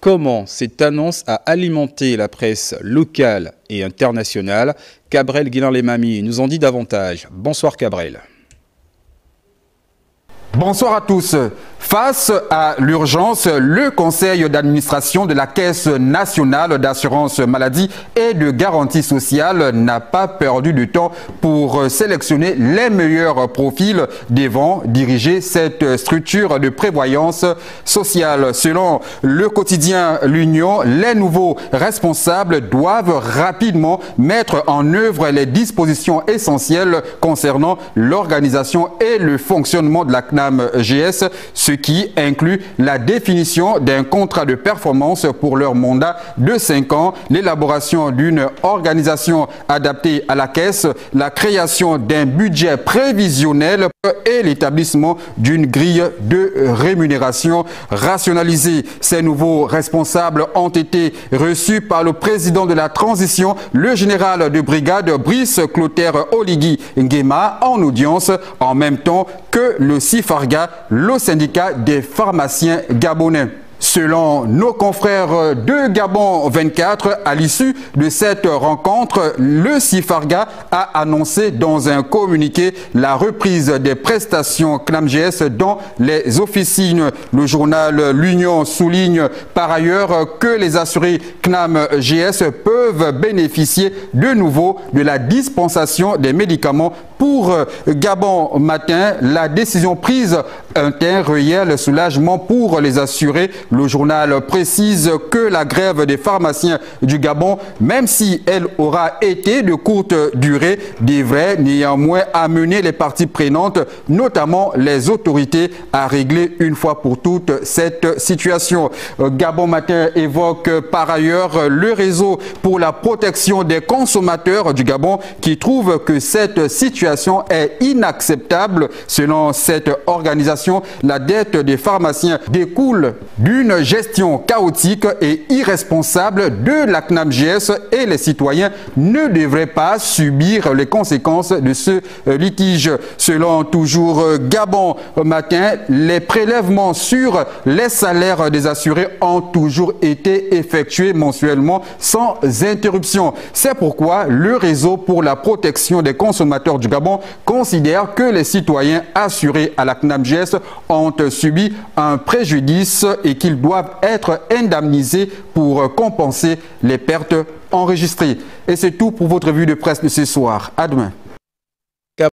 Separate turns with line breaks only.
Comment cette annonce a alimenté la presse locale et internationale? Cabrel Guillain-Lemami nous en dit davantage. Bonsoir Cabrel.
Bonsoir à tous. Face à l'urgence, le conseil d'administration de la Caisse nationale d'assurance maladie et de garantie sociale n'a pas perdu de temps pour sélectionner les meilleurs profils devant diriger cette structure de prévoyance sociale. Selon le quotidien L'Union, les nouveaux responsables doivent rapidement mettre en œuvre les dispositions essentielles concernant l'organisation et le fonctionnement de la CNAM-GS, ce qui inclut la définition d'un contrat de performance pour leur mandat de 5 ans, l'élaboration d'une organisation adaptée à la caisse, la création d'un budget prévisionnel et l'établissement d'une grille de rémunération rationalisée. Ces nouveaux responsables ont été reçus par le président de la transition, le général de brigade Brice Clotaire Oligui Nguema, en audience en même temps que le CIFARGA, le syndicat des pharmaciens gabonais. Selon nos confrères de Gabon 24, à l'issue de cette rencontre, le CIFARGA a annoncé dans un communiqué la reprise des prestations CNAM-GS dans les officines. Le journal L'Union souligne par ailleurs que les assurés CNAM-GS peuvent bénéficier de nouveau de la dispensation des médicaments. Pour Gabon Matin, la décision prise un réel soulagement pour les assurés. Le journal précise que la grève des pharmaciens du Gabon, même si elle aura été de courte durée, devrait néanmoins amener les parties prenantes, notamment les autorités, à régler une fois pour toutes cette situation. Gabon Matin évoque par ailleurs le réseau pour la protection des consommateurs du Gabon qui trouve que cette situation est inacceptable. Selon cette organisation, la dette des pharmaciens découle d'une gestion chaotique et irresponsable de la CNAM-GS et les citoyens ne devraient pas subir les conséquences de ce litige. Selon toujours Gabon Matin, les prélèvements sur les salaires des assurés ont toujours été effectués mensuellement sans interruption. C'est pourquoi le réseau pour la protection des consommateurs du Gabon considère que les citoyens assurés à la CNAM-GS ont subi un préjudice et qu'ils doivent être indemnisés pour compenser les pertes enregistrées. Et c'est tout pour votre revue de presse de ce soir. À demain.